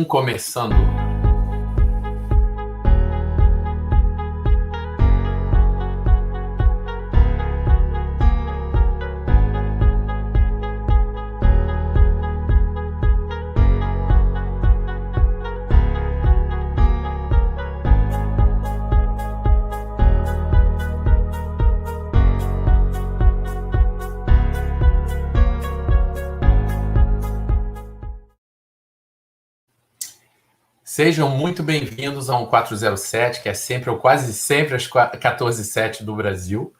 Começando. Sejam muito bem-vindos a 407, que é sempre ou quase sempre às 14h07 do Brasil.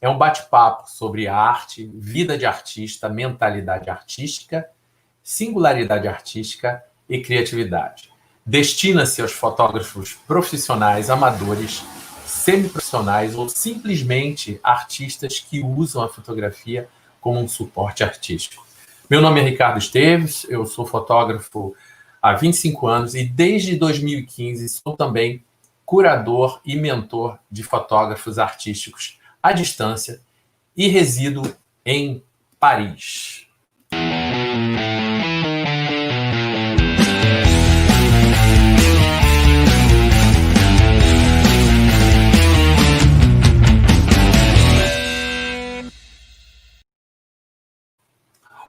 É um bate-papo sobre arte, vida de artista, mentalidade artística, singularidade artística e criatividade. Destina-se aos fotógrafos profissionais, amadores, semiprofissionais ou simplesmente artistas que usam a fotografia como um suporte artístico. Meu nome é Ricardo Esteves, eu sou fotógrafo há 25 anos e desde 2015 sou também curador e mentor de fotógrafos artísticos à distância e resido em Paris.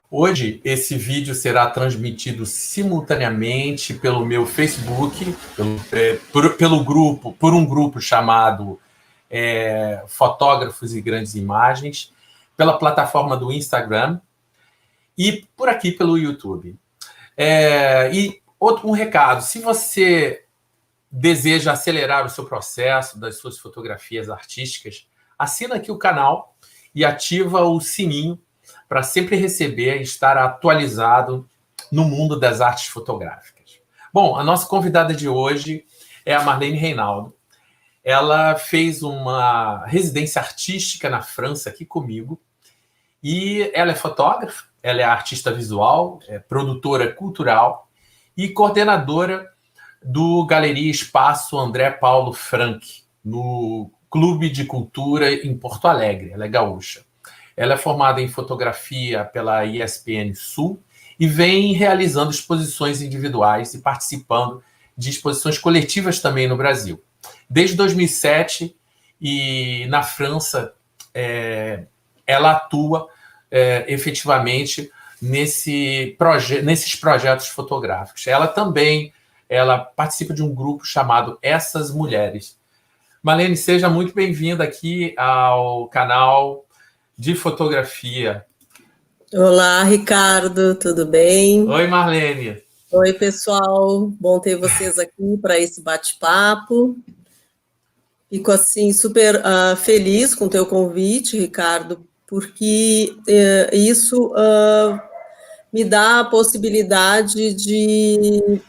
Hoje, esse vídeo será transmitido simultaneamente pelo meu Facebook, por um grupo chamado Fotógrafos e Grandes Imagens, pela plataforma do Instagram e por aqui pelo YouTube. E um recado, se você deseja acelerar o seu processo das suas fotografias artísticas, assina aqui o canal e ativa o sininho para sempre receber e estar atualizado no mundo das artes fotográficas. Bom, a nossa convidada de hoje é a Marlene Reinaldo. Ela fez uma residência artística na França aqui comigo e ela é fotógrafa, ela é artista visual, é produtora cultural e coordenadora do Galeria Espaço André Paulo Franck, no Clube de Cultura em Porto Alegre. Ela é gaúcha. Ela é formada em fotografia pela ESPN Sul e vem realizando exposições individuais e participando de exposições coletivas também no Brasil. Desde 2007, e na França, ela atua efetivamente nesses projetos fotográficos. Ela participa de um grupo chamado Essas Mulheres. Marlene, seja muito bem-vinda aqui ao canal de fotografia. Olá, Ricardo, tudo bem? Oi, Marlene. Oi, pessoal, bom ter vocês aqui para esse bate-papo. Fico, assim, super feliz com o teu convite, Ricardo, porque isso me dá a possibilidade de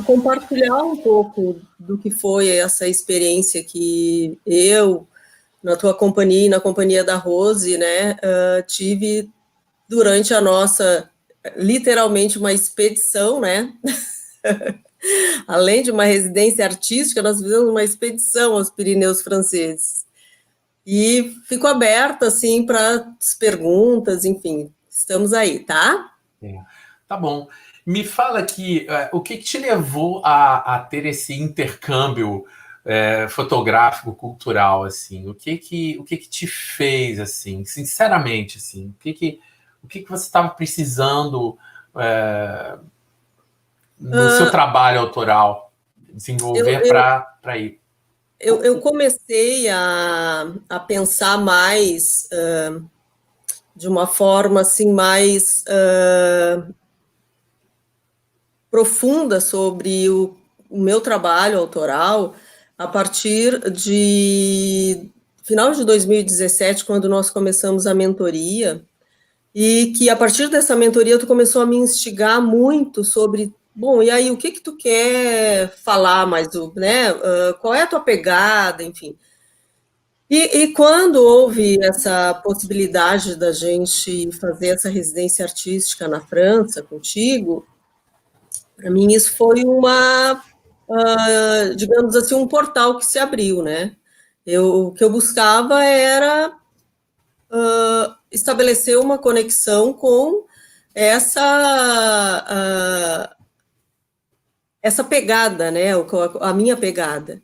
compartilhar um pouco do que foi essa experiência que eu, na tua companhia e na companhia da Rose, né, tive durante a nossa, literalmente, uma expedição, né? Além de uma residência artística, nós fizemos uma expedição aos Pirineus franceses. E fico aberta, assim, para as perguntas, enfim, estamos aí, tá? Tá bom. Me fala aqui, o que te levou a ter esse intercâmbio fotográfico, cultural, assim? O que te fez, assim, sinceramente, assim? O que você estava precisando no seu trabalho autoral desenvolver para ir? Eu comecei a pensar mais de uma forma assim mais profunda sobre o meu trabalho autoral a partir de final de 2017, quando nós começamos a mentoria, e que a partir dessa mentoria tu começou a me instigar muito sobre, bom, e aí o que tu quer falar mais, né? Qual é a tua pegada, enfim. E quando houve essa possibilidade da gente fazer essa residência artística na França contigo, para mim isso foi digamos assim, um portal que se abriu, né? O que eu buscava era estabelecer uma conexão com essa essa pegada, né, a minha pegada.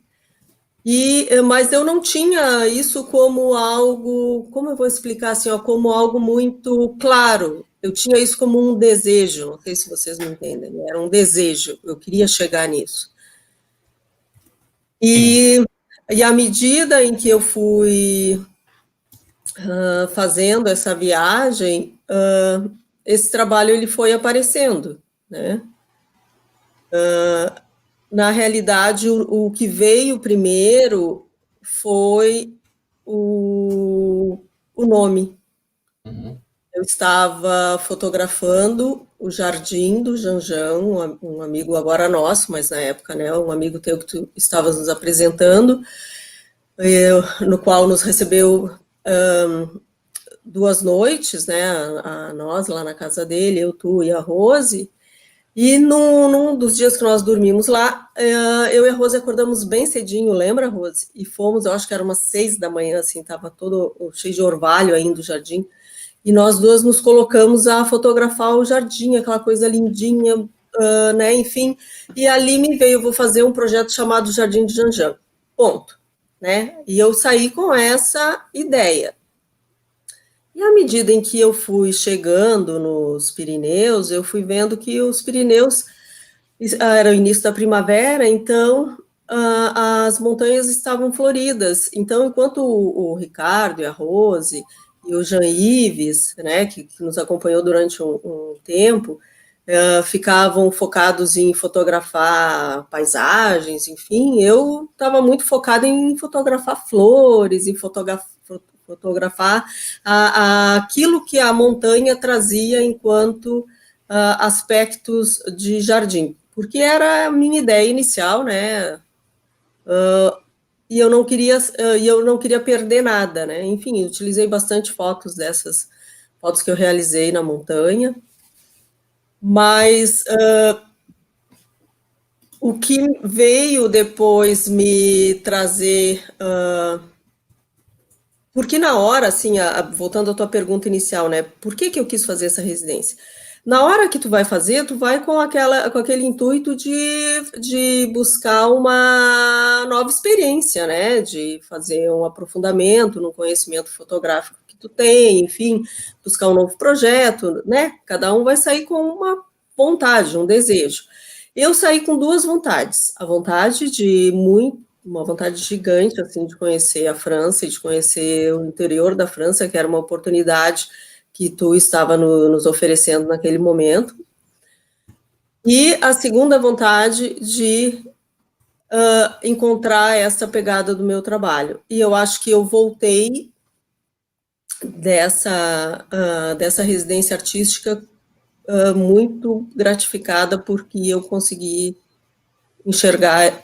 Mas eu não tinha isso como algo, como eu vou explicar assim, ó, como algo muito claro. Eu tinha isso como um desejo, não sei se vocês me entendem, era um desejo, eu queria chegar nisso. E à medida em que eu fui fazendo essa viagem, esse trabalho ele foi aparecendo, né? Na realidade, o que veio primeiro foi o nome. Uhum. Eu estava fotografando o jardim do Janjão, um amigo agora nosso, mas na época, né, um amigo teu que tu estavas nos apresentando, no qual nos recebeu 2 noites, né, a nós lá na casa dele, eu, tu e a Rose. E num dos dias que nós dormimos lá, eu e a Rose acordamos bem cedinho, lembra, Rose? E fomos, eu acho que era umas 6 da manhã, assim, estava todo cheio de orvalho ainda o jardim. E nós duas nos colocamos a fotografar o jardim, aquela coisa lindinha, né? Enfim. E ali me veio, eu vou fazer um projeto chamado Jardim de Janjão. Ponto. Né? E eu saí com essa ideia. E à medida em que eu fui chegando nos Pirineus, eu fui vendo que os Pirineus era o início da primavera, então as montanhas estavam floridas. Então, enquanto o Ricardo e a Rose e o Jean-Yves, né, que nos acompanhou durante um tempo, ficavam focados em fotografar paisagens, enfim, eu estava muito focada em fotografar flores, em fotografar aquilo que a montanha trazia enquanto aspectos de jardim, porque era a minha ideia inicial, né? E eu não queria perder nada, né? Enfim, utilizei bastante fotos dessas fotos que eu realizei na montanha, mas o que veio depois me trazer porque na hora, assim, voltando à tua pergunta inicial, né? Por que eu quis fazer essa residência? Na hora que tu vai fazer, tu vai com aquele intuito de buscar uma nova experiência, né? De fazer um aprofundamento no conhecimento fotográfico que tu tem, enfim, buscar um novo projeto, né? Cada um vai sair com uma vontade, um desejo. Eu saí com 2 vontades. A vontade de uma vontade gigante, assim, de conhecer a França e de conhecer o interior da França, que era uma oportunidade que tu estava nos oferecendo naquele momento. E a segunda vontade de encontrar essa pegada do meu trabalho. E eu acho que eu voltei dessa residência artística muito gratificada, porque eu consegui enxergar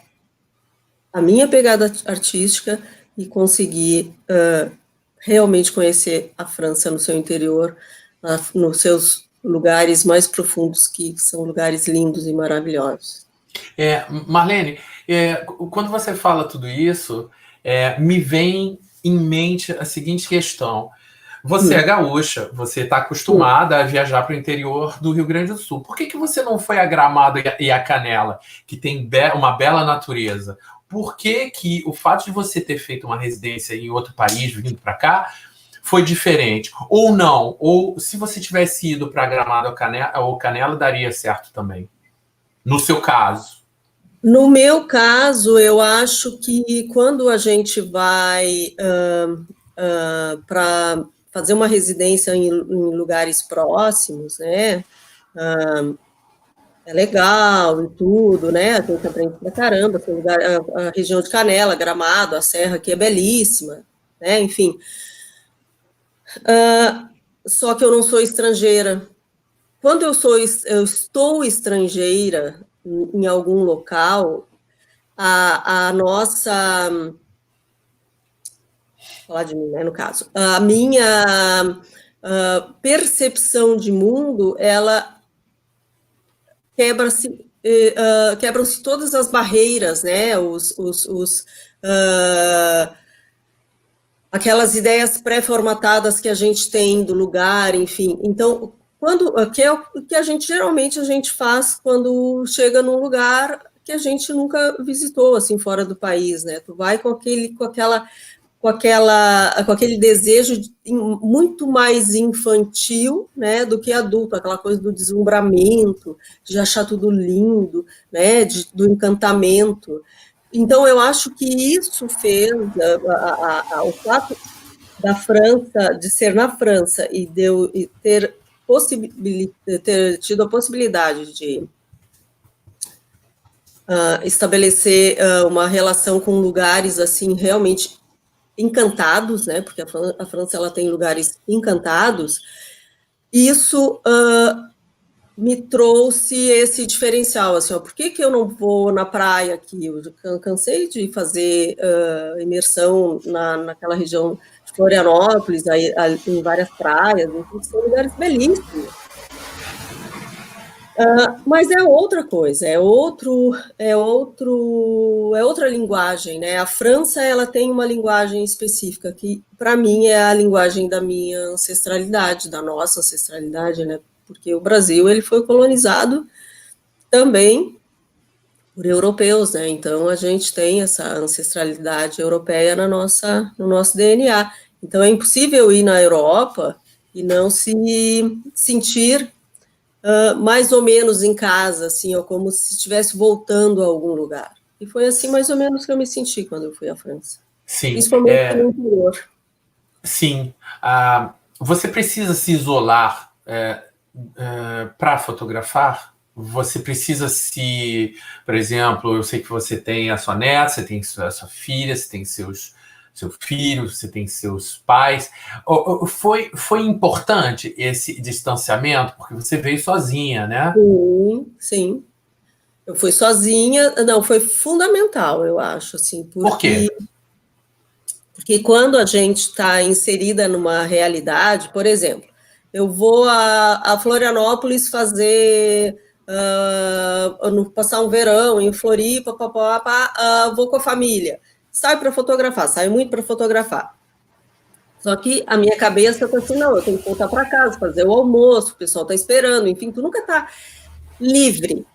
a minha pegada artística e conseguir realmente conhecer a França no seu interior, nos seus lugares mais profundos, que são lugares lindos e maravilhosos. Marlene, quando você fala tudo isso, me vem em mente a seguinte questão. Você é gaúcha, você está acostumada a viajar para o interior do Rio Grande do Sul. Por que você não foi a Gramado e a Canela, que tem uma bela natureza? Por que o fato de você ter feito uma residência em outro país, vindo para cá, foi diferente? Ou não? Ou se você tivesse ido para Gramado ou Canela, daria certo também? No seu caso? No meu caso, eu acho que quando a gente vai para fazer uma residência em lugares próximos, né? É legal e tudo, né? A gente aprende pra caramba, assim, a região de Canela, Gramado, a serra aqui é belíssima, né? Enfim. Só que eu não sou estrangeira. Quando eu estou estrangeira em algum local, a nossa, vou falar de mim, né, no caso, a minha percepção de mundo, ela quebram-se todas as barreiras, né? Aquelas ideias pré-formatadas que a gente tem do lugar, enfim. Então, que é o que geralmente a gente faz quando chega num lugar que a gente nunca visitou, assim, fora do país, né? Tu vai com aquele desejo muito mais infantil, né, do que adulto, aquela coisa do deslumbramento, de achar tudo lindo, né, do encantamento. Então, eu acho que isso fez o fato da França, de ser na França e ter tido a possibilidade de estabelecer uma relação com lugares assim realmente encantados, né? Porque a França ela tem lugares encantados. Isso me trouxe esse diferencial, assim, ó, por que eu não vou na praia aqui? Eu cansei de fazer imersão naquela região de Florianópolis, aí, em várias praias, enfim, são lugares belíssimos. Mas é outra coisa, é outra linguagem, né? A França ela tem uma linguagem específica que, para mim, é a linguagem da minha ancestralidade, da nossa ancestralidade, né? Porque o Brasil ele foi colonizado também por europeus, né? Então a gente tem essa ancestralidade europeia no nosso DNA. Então é impossível ir na Europa e não se sentir mais ou menos em casa, assim, ou como se estivesse voltando a algum lugar. E foi assim mais ou menos que eu me senti quando eu fui à França. Sim. Principalmente no interior. Sim. Você precisa se isolar para fotografar? Você precisa por exemplo, eu sei que você tem a sua neta, você tem a sua filha, você tem seu filho, você tem seus pais. Foi importante esse distanciamento? Porque você veio sozinha, né? Sim. Eu fui sozinha. Não, foi fundamental, eu acho, assim, Por quê? Porque quando a gente está inserida numa realidade, por exemplo, eu vou a Florianópolis passar um verão em Floripa, vou com a família. Saio para fotografar, saio muito para fotografar. Só que a minha cabeça está assim, não, eu tenho que voltar para casa, fazer o almoço, o pessoal está esperando, enfim, tu nunca está livre,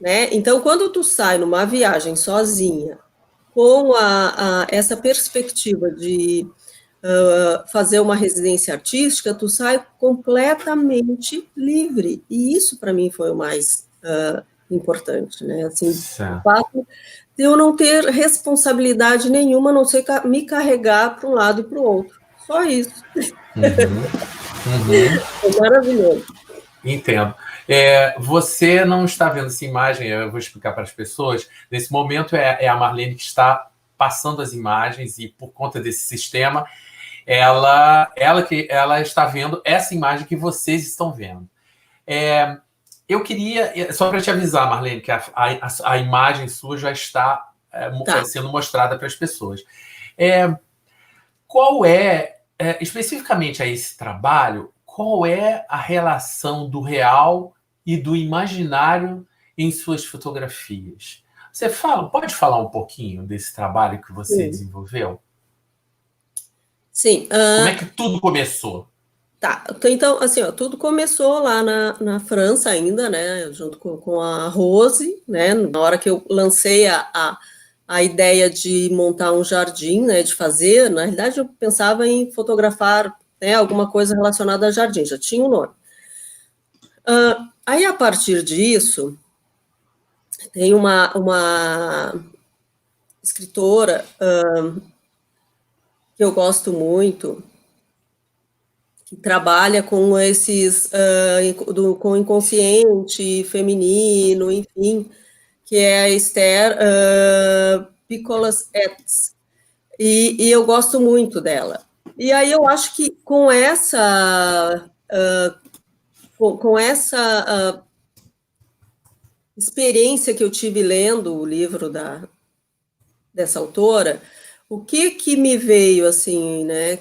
né? Então, quando tu sai numa viagem sozinha, com essa perspectiva de fazer uma residência artística, tu sai completamente livre. E isso, para mim, foi o mais importante, né? Assim, o fato de eu não ter responsabilidade nenhuma, a não ser me carregar para um lado e para o outro. Só isso. É maravilhoso. Entendo. Você não está vendo essa imagem, eu vou explicar para as pessoas. Nesse momento é a Marlene que está passando as imagens e, por conta desse sistema, ela está vendo essa imagem que vocês estão vendo. Eu queria, só para te avisar, Marlene, que a imagem sua já está sendo mostrada para as pessoas. Qual especificamente a esse trabalho, qual é a relação do real e do imaginário em suas fotografias? Você pode falar um pouquinho desse trabalho que você desenvolveu? Sim. Como é que tudo começou? Tá, então, assim, ó, tudo começou lá na França ainda, né, junto com a Rose, né, na hora que eu lancei a ideia de montar um jardim, né, de fazer, na realidade eu pensava em fotografar, né, alguma coisa relacionada a jardim, já tinha um nome. Aí, a partir disso, tem uma escritora que eu gosto muito, que trabalha com com o inconsciente feminino, enfim, que é a Esther Picolas-Etz. E eu gosto muito dela. E aí eu acho que com essa experiência que eu tive lendo o livro dessa autora, o que me veio assim, né?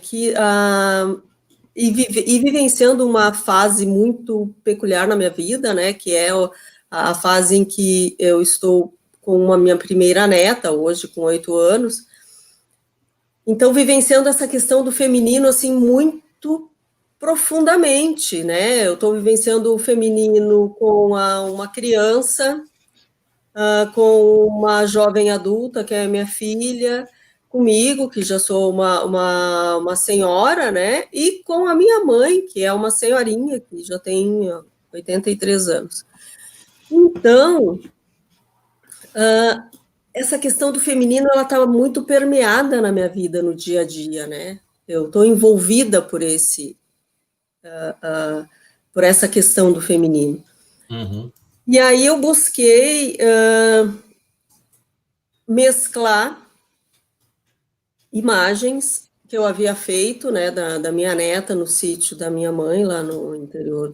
E vivenciando uma fase muito peculiar na minha vida, né, que é a fase em que eu estou com a minha primeira neta, hoje com 8 anos, então vivenciando essa questão do feminino, assim, muito profundamente, né, eu estou vivenciando o feminino com uma criança, com uma jovem adulta, que é minha filha, comigo, que já sou uma senhora, né? E com a minha mãe, que é uma senhorinha, que já tem 83 anos. Então, essa questão do feminino, ela estava muito permeada na minha vida, no dia a dia, né? Eu estou envolvida por por essa questão do feminino. Uhum. E aí eu busquei mesclar imagens que eu havia feito, né, da minha neta no sítio da minha mãe, lá no interior,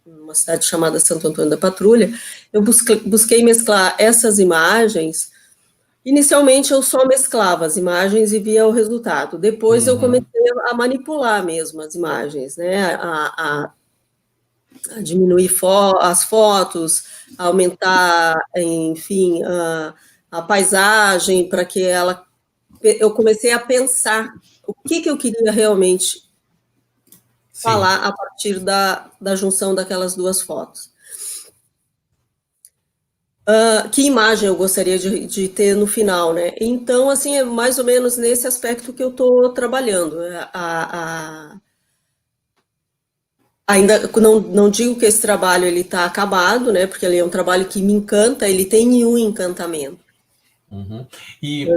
numa cidade chamada Santo Antônio da Patrulha. Eu busquei mesclar essas imagens. Inicialmente eu só mesclava as imagens e via o resultado. Depois eu comecei a manipular mesmo as imagens, né, a diminuir as fotos, aumentar, enfim, a paisagem, para que ela... Eu comecei a pensar o que eu queria realmente falar a partir da junção daquelas duas fotos. Que imagem eu gostaria de ter no final, né? Então, assim, é mais ou menos nesse aspecto que eu estou trabalhando. Ainda não digo que esse trabalho ele está acabado, né? Porque ele é um trabalho que me encanta, ele tem um encantamento. Uhum. E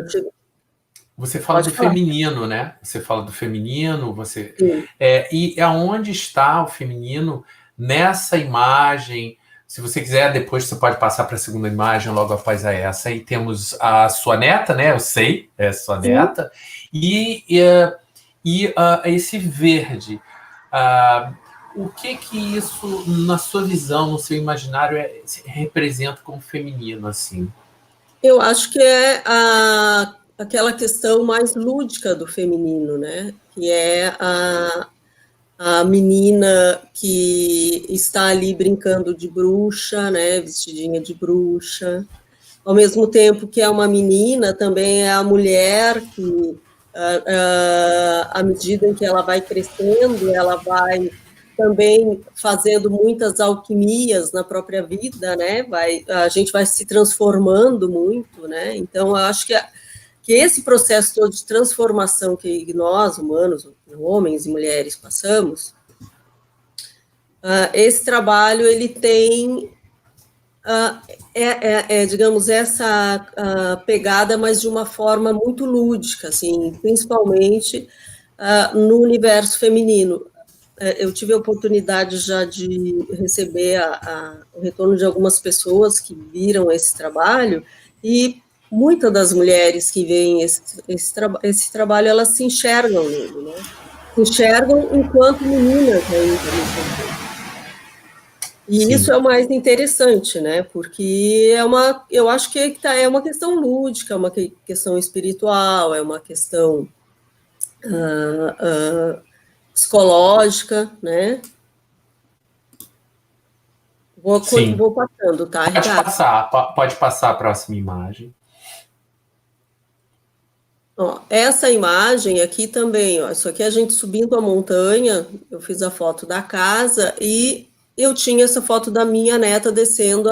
você fala do feminino, né? Você fala do feminino, e aonde está o feminino nessa imagem? Se você quiser, depois você pode passar para a segunda imagem logo após essa. Aí temos a sua neta, né? Eu sei, é sua neta. E esse verde. O que isso, na sua visão, no seu imaginário, representa como feminino, assim? Eu acho que é aquela questão mais lúdica do feminino, né? Que é a menina que está ali brincando de bruxa, né? Vestidinha de bruxa. Ao mesmo tempo que é uma menina, também é a mulher que, à medida em que ela vai crescendo, ela vai também fazendo muitas alquimias na própria vida, né? A gente vai se transformando muito, né? Então, eu acho que esse processo todo de transformação que nós, humanos, homens e mulheres, passamos, esse trabalho, ele tem, digamos, essa pegada, mas de uma forma muito lúdica, assim, principalmente no universo feminino. Eu tive a oportunidade já de receber o retorno de algumas pessoas que viram esse trabalho, e muitas das mulheres que veem esse trabalho, elas se enxergam nele, né? Se enxergam enquanto meninas ainda. E Sim. Isso é o mais interessante, né? Porque eu acho que é uma questão lúdica, é uma questão espiritual, é uma questão psicológica, né? Vou passando, tá, Ricardo? Pode passar a próxima imagem. Ó, essa imagem aqui também, ó, isso aqui é a gente subindo a montanha, eu fiz a foto da casa e eu tinha essa foto da minha neta descendo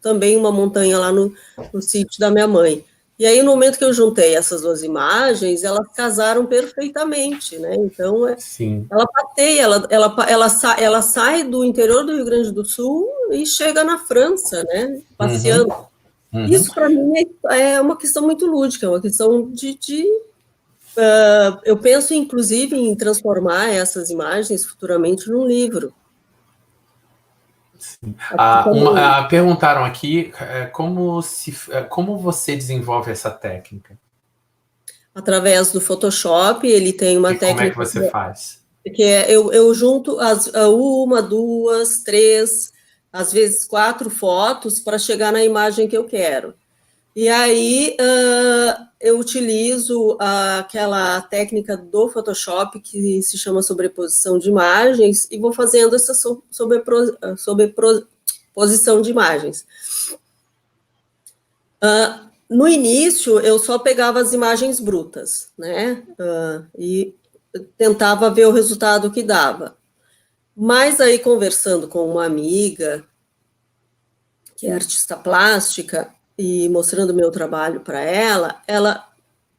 também uma montanha lá no sítio da minha mãe. E aí, no momento que eu juntei essas duas imagens, elas casaram perfeitamente, né? Então, ela passeia, ela sai do interior do Rio Grande do Sul e chega na França, né? Passeando. Uhum. Isso, para mim, é uma questão muito lúdica, é uma questão eu penso, inclusive, em transformar essas imagens futuramente num livro. Perguntaram aqui como você desenvolve essa técnica? Através do Photoshop, ele tem uma técnica... Como é que você faz? Que eu junto uma, duas, três, às vezes 4 fotos para chegar na imagem que eu quero. E aí eu utilizo aquela técnica do Photoshop que se chama sobreposição de imagens e vou fazendo essa sobreposição de imagens. No início, eu só pegava as imagens brutas, né? E tentava ver o resultado que dava. Mas aí, conversando com uma amiga que é artista plástica, e mostrando meu trabalho para ela, ela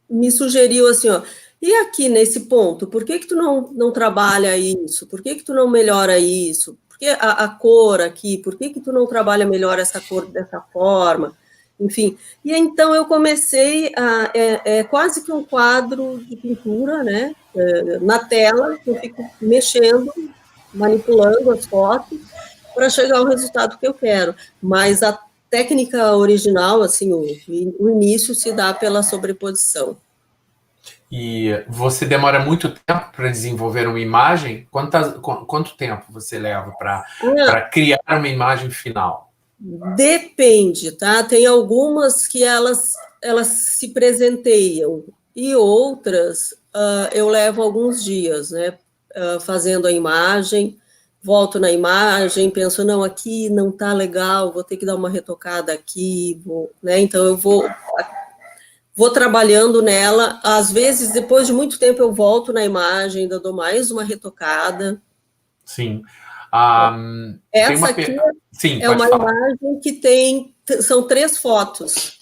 me sugeriu assim, ó, e aqui nesse ponto, por que que tu não trabalha isso? Por que que tu não melhora isso? Por que a cor aqui? Por que que tu não trabalha melhor essa cor dessa forma? Enfim, e então eu comecei quase que um quadro de pintura, né? Na tela, eu fico mexendo, manipulando as fotos para chegar ao resultado que eu quero. Mas a técnica original, assim, o início se dá pela sobreposição. E você demora muito tempo para desenvolver uma imagem? Quanto tempo você leva para criar uma imagem final? Depende, tá? Tem algumas que elas se presenteiam e outras eu levo alguns dias, né? Fazendo a imagem, volto na imagem, penso, não, aqui não tá legal, vou ter que dar uma retocada aqui, né? Então eu vou trabalhando nela, às vezes, depois de muito tempo, eu volto na imagem, ainda dou mais uma retocada. Sim. Essa aqui Sim, é uma imagem que são 3 fotos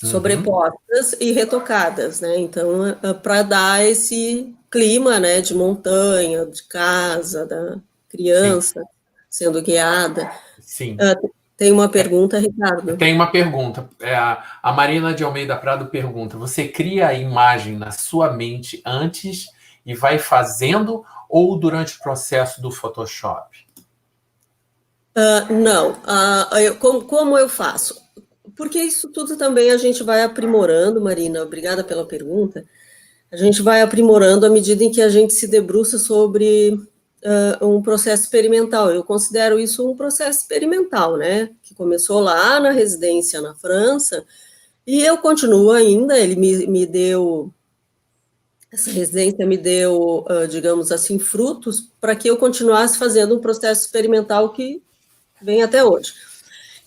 sobrepostas e retocadas, né? Então, para dar esse clima, né, de montanha, de casa, da criança sendo guiada. Sim. Tem uma pergunta, Ricardo? Tem uma pergunta. A Marina de Almeida Prado pergunta: você cria a imagem na sua mente antes e vai fazendo ou durante o processo do Photoshop? Não. Como eu faço? Porque isso tudo também a gente vai aprimorando, Marina. Obrigada pela pergunta. A gente vai aprimorando à medida em que a gente se debruça sobre um processo experimental. Eu considero isso um processo experimental, né? Que começou lá na residência na França, e eu continuo ainda. Ele me deu, essa residência me deu, digamos assim, frutos para que eu continuasse fazendo um processo experimental que vem até hoje.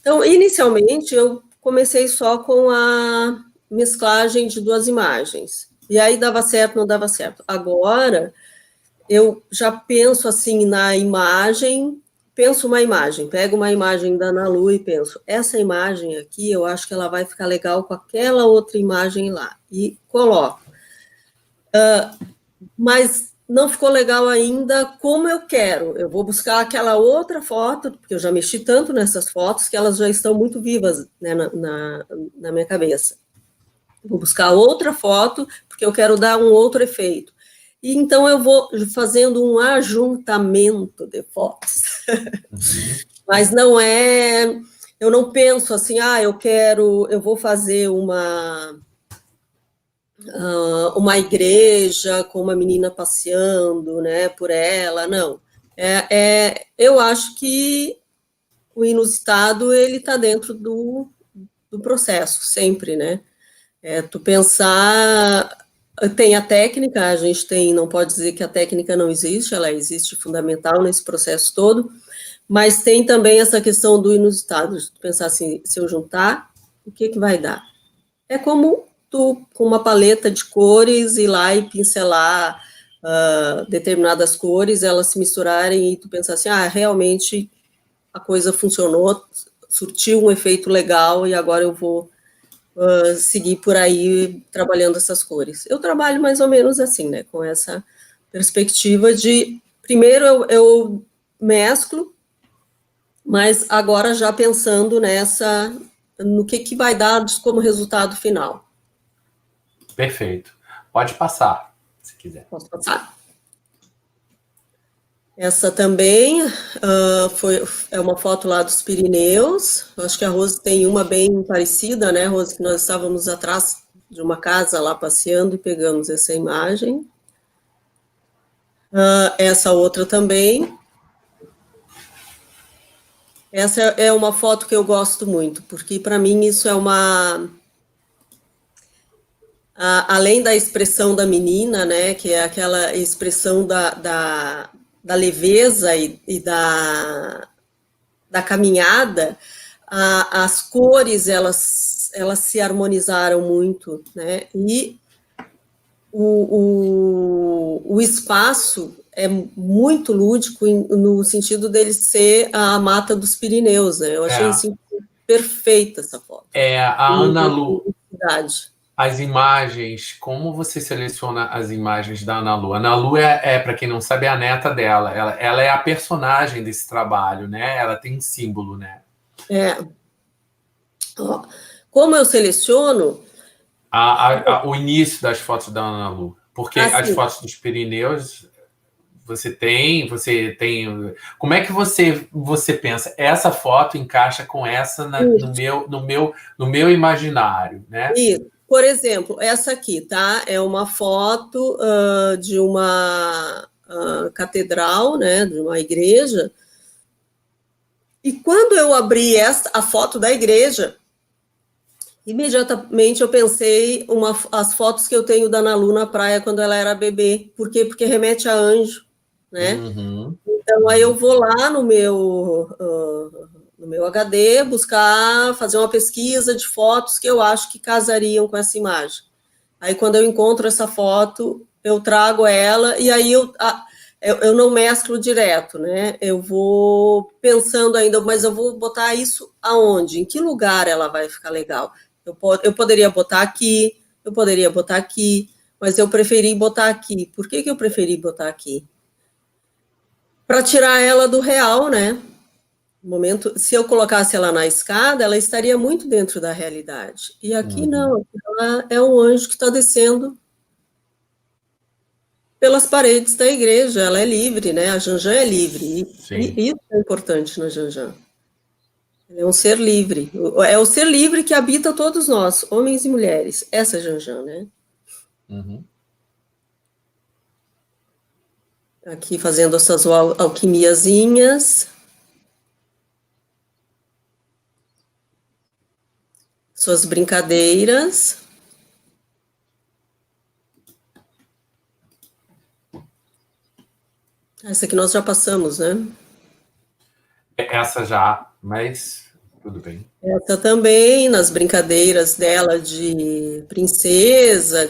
Então, inicialmente, eu comecei só com a mesclagem de 2 imagens. E aí dava certo, não dava certo. Agora, eu já penso assim na imagem, penso uma imagem, pego uma imagem da Ana Lu e penso, essa imagem aqui, eu acho que ela vai ficar legal com aquela outra imagem lá. E coloco. Mas não ficou legal ainda como eu quero. Eu vou buscar aquela outra foto, porque eu já mexi tanto nessas fotos que elas já estão muito vivas, né, na minha cabeça. Vou buscar outra foto, porque eu quero dar um outro efeito. E então eu vou fazendo um ajuntamento de fotos. Mas não é... Eu não penso assim, eu vou fazer uma igreja com uma menina passeando, né, por ela, não. Eu acho que o inusitado, ele está dentro do processo, sempre, né? Tu pensar... Tem a técnica, a gente não pode dizer que a técnica não existe, ela existe fundamental nesse processo todo, mas tem também essa questão do inusitado, de pensar assim, se eu juntar, o que vai dar? É como tu, com uma paleta de cores, ir lá e pincelar determinadas cores, elas se misturarem e tu pensar assim, realmente a coisa funcionou, surtiu um efeito legal e agora eu vou seguir por aí trabalhando essas cores. Eu trabalho mais ou menos assim, né, com essa perspectiva de, primeiro eu mesclo, mas agora já pensando no que vai dar como resultado final. Perfeito. Pode passar, se quiser. Posso passar? Essa também é uma foto lá dos Pirineus. Acho que a Rose tem uma bem parecida, né, Rose? Que nós estávamos atrás de uma casa lá passeando e pegamos essa imagem. Essa outra também. Essa é uma foto que eu gosto muito, porque para mim isso é além da expressão da menina, né, que é aquela expressão da leveza e da caminhada, as cores, elas se harmonizaram muito, né, e o espaço é muito lúdico no sentido dele ser a Mata dos Pirineus, né? Eu achei assim, perfeita essa foto. A Ana Lu, as imagens, como você seleciona as imagens da Ana Lu? A Ana Lu para quem não sabe, é a neta dela. Ela é a personagem desse trabalho, né? Ela tem um símbolo, né? Ó, como eu seleciono... O início das fotos da Ana Lu. Porque as fotos dos Pirineus... Você tem. Como é que você pensa? Essa foto encaixa com essa no meu imaginário, né? Isso. Por exemplo, essa aqui, tá? É uma foto de uma catedral, né? De uma igreja. E quando eu abri a foto da igreja, imediatamente eu pensei as fotos que eu tenho da Ana Lu na praia quando ela era bebê. Por quê? Porque remete a anjo, né? Uhum. Então, aí eu vou lá no meu HD fazer uma pesquisa de fotos que eu acho que casariam com essa imagem. Aí, quando eu encontro essa foto, eu trago ela e aí eu não mesclo direto, né? Eu vou pensando ainda, mas eu vou botar isso aonde? Em que lugar ela vai ficar legal? Eu poderia botar aqui, eu poderia botar aqui, mas eu preferi botar aqui. Por que eu preferi botar aqui? Para tirar ela do real, né? No momento, se eu colocasse ela na escada, ela estaria muito dentro da realidade. E aqui não, ela é um anjo que está descendo pelas paredes da igreja, ela é livre, né? A Janjan é livre. E isso é importante na Janjan. É um ser livre. É o ser livre que habita todos nós, homens e mulheres. Essa é a Janjan, né? Uhum. Aqui fazendo essas alquimiazinhas. Suas brincadeiras. Essa aqui nós já passamos, né? Essa já, mas tudo bem. Essa também, nas brincadeiras dela de princesa,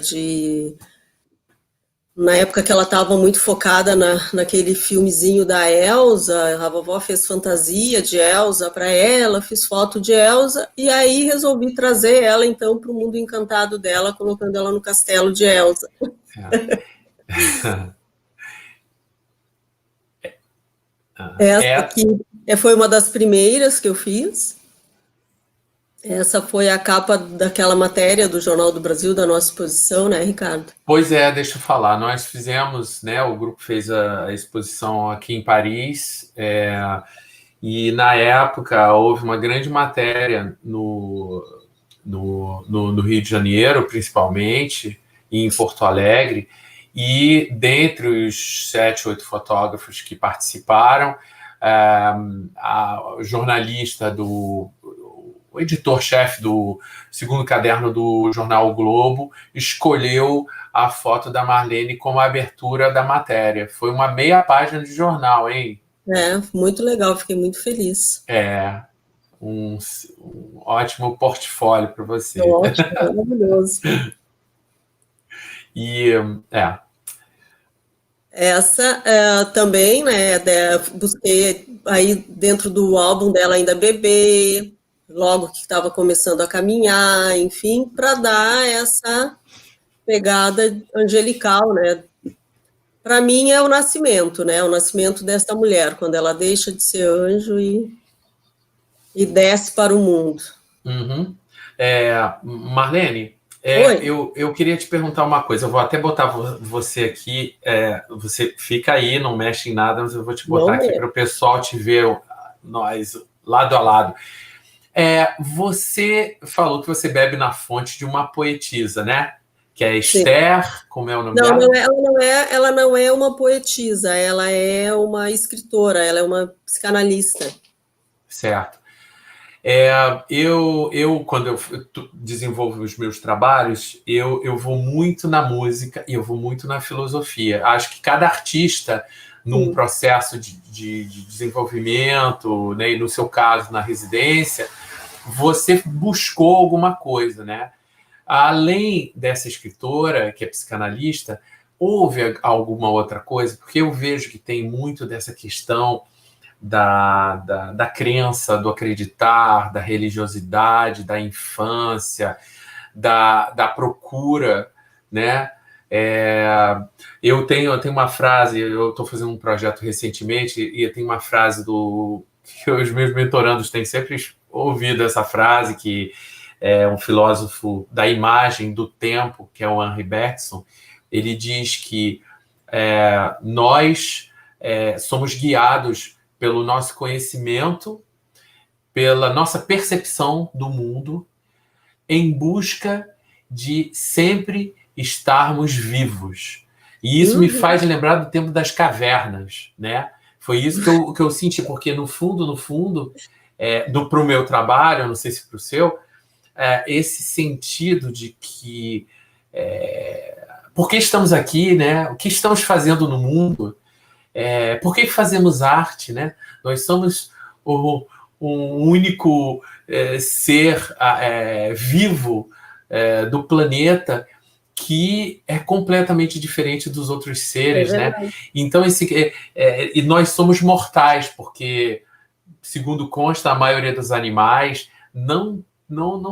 na época que ela estava muito focada naquele filmezinho da Elsa, a vovó fez fantasia de Elsa para ela, fiz foto de Elsa, e aí resolvi trazer ela, então, para o mundo encantado dela, colocando ela no castelo de Elsa. Essa aqui foi uma das primeiras que eu fiz. Essa foi a capa daquela matéria do Jornal do Brasil, da nossa exposição, né, Ricardo? Pois é, deixa eu falar. Nós fizemos, né? O grupo fez a exposição aqui em Paris, e na época houve uma grande matéria no Rio de Janeiro, principalmente, e em Porto Alegre, e dentre os 7, 8 fotógrafos que participaram, a jornalista o editor-chefe do segundo caderno do jornal O Globo escolheu a foto da Marlene como a abertura da matéria. Foi uma meia página de jornal, hein? Muito legal, fiquei muito feliz. Um ótimo portfólio para você. Ótimo, maravilhoso. Essa também, né? Busquei aí dentro do álbum dela ainda bebê, logo que estava começando a caminhar, enfim, para dar essa pegada angelical, né? Para mim é o nascimento, né? O nascimento dessa mulher, quando ela deixa de ser anjo e desce para o mundo. Uhum. Marlene, eu queria te perguntar uma coisa. Eu vou até botar você aqui. Você fica aí, não mexe em nada, mas eu vou te botar aqui para o pessoal te ver, nós lado a lado. Você falou que você bebe na fonte de uma poetisa, né? Que é Esther, sim. Como é o nome dela? Ela não é uma poetisa, ela é uma escritora, ela é uma psicanalista. Certo. Quando eu desenvolvo os meus trabalhos, eu vou muito na música e eu vou muito na filosofia. Acho que cada artista, num processo de desenvolvimento, né, e no seu caso, na residência, você buscou alguma coisa, né? Além dessa escritora, que é psicanalista, houve alguma outra coisa? Porque eu vejo que tem muito dessa questão da crença, do acreditar, da religiosidade, da infância, da procura, né? Eu tenho uma frase, eu estou fazendo um projeto recentemente, e eu tenho uma frase que os meus mentorandos têm sempre ouvido essa frase, que é um filósofo da imagem, do tempo, que é o Henri Bergson. Ele diz que nós somos guiados pelo nosso conhecimento, pela nossa percepção do mundo, em busca de sempre estarmos vivos. E isso me faz lembrar do tempo das cavernas, né? Foi isso que eu senti, porque no fundo, para o meu trabalho, eu não sei se para o seu, esse sentido de que por que estamos aqui, né? O que estamos fazendo no mundo? Por que fazemos arte, né? Nós somos um único ser vivo do planeta que é completamente diferente dos outros seres, né? Então, e nós somos mortais, porque, segundo consta, a maioria dos animais não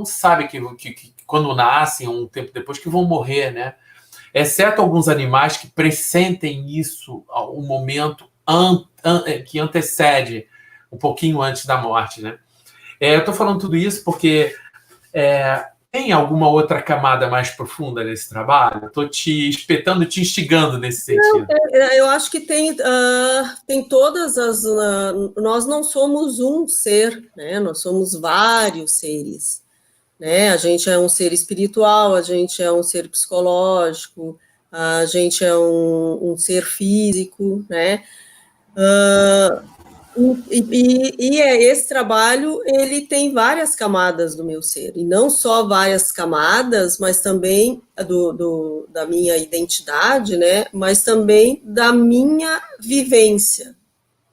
sabe que quando nascem, um tempo depois, que vão morrer, né? Exceto alguns animais que pressentem isso, um momento que antecede um pouquinho antes da morte, né? Eu estou falando tudo isso porque tem alguma outra camada mais profunda nesse trabalho? Estou te espetando, te instigando nesse sentido. Eu acho que tem todas as... nós não somos um ser, né? Nós somos vários seres. Né? A gente é um ser espiritual, a gente é um ser psicológico, a gente é um ser físico, né? Esse trabalho, ele tem várias camadas do meu ser, e não só várias camadas, mas também da minha identidade, né? Mas também da minha vivência,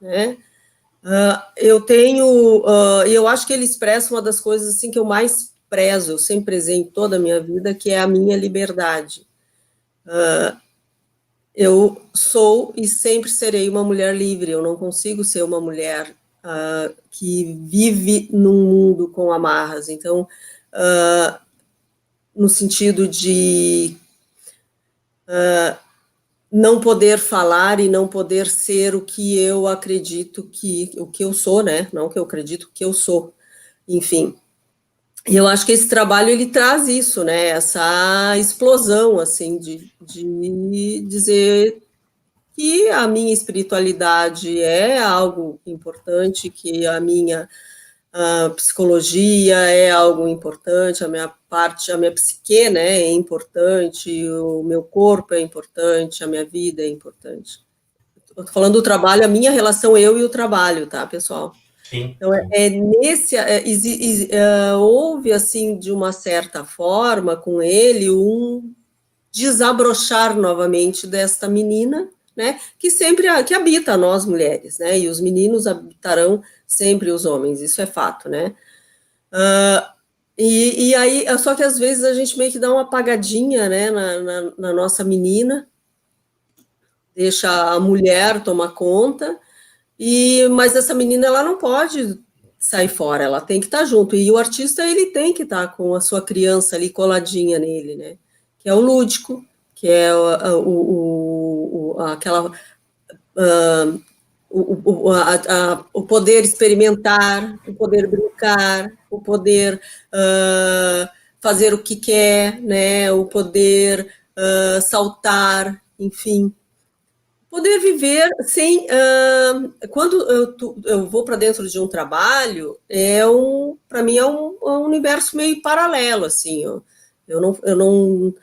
né? Eu acho que ele expressa uma das coisas assim que eu mais prezo, eu sempre prezei em toda a minha vida, que é a minha liberdade. Eu sou e sempre serei uma mulher livre, eu não consigo ser uma mulher que vive num mundo com amarras. Então, no sentido de não poder falar e não poder ser o que eu acredito o que eu sou, né? Não que eu acredito que eu sou. Enfim. E eu acho que esse trabalho ele traz isso, né? Essa explosão assim de dizer que a minha espiritualidade é algo importante, que a minha psicologia é algo importante, a minha psique, né, é importante, o meu corpo é importante, a minha vida é importante. Estou falando do trabalho, a minha relação eu e o trabalho, tá, pessoal? Sim. Então, houve, assim, de uma certa forma, com ele, um desabrochar novamente desta menina, né, que habita nós mulheres, né, e os meninos habitarão sempre os homens, isso é fato, né. E aí, só que às vezes a gente meio que dá uma apagadinha, né, na nossa menina, deixa a mulher tomar conta, mas essa menina ela não pode sair fora, ela tem que estar junto, e o artista ele tem que estar com a sua criança ali coladinha nele, né, que é o lúdico, que é o poder experimentar, o poder brincar, o poder fazer o que quer, né, o poder saltar, enfim. Poder viver sem... quando eu vou para dentro de um trabalho, para mim é um universo meio paralelo, assim. Eu não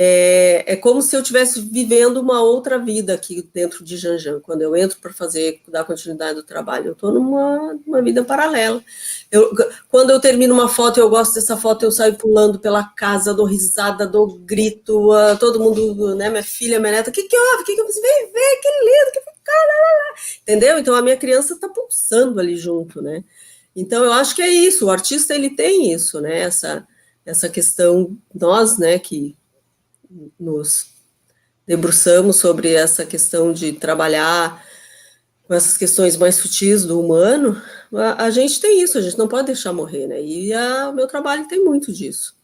é como se eu estivesse vivendo uma outra vida aqui dentro de Janjan. Quando eu entro para dar continuidade do trabalho, eu estou numa vida paralela. Quando eu termino uma foto, eu gosto dessa foto, eu saio pulando pela casa, dou risada, dou grito, todo mundo, né, minha filha, minha neta, o que houve? Que você veio ver? Que lindo, que entendeu? Então a minha criança está pulsando ali junto, né? Então eu acho que é isso, o artista ele tem isso, né? Essa questão, nós, né, que debruçamos sobre essa questão de trabalhar com essas questões mais sutis do humano, a gente tem isso, a gente não pode deixar morrer, né? E o meu trabalho tem muito disso.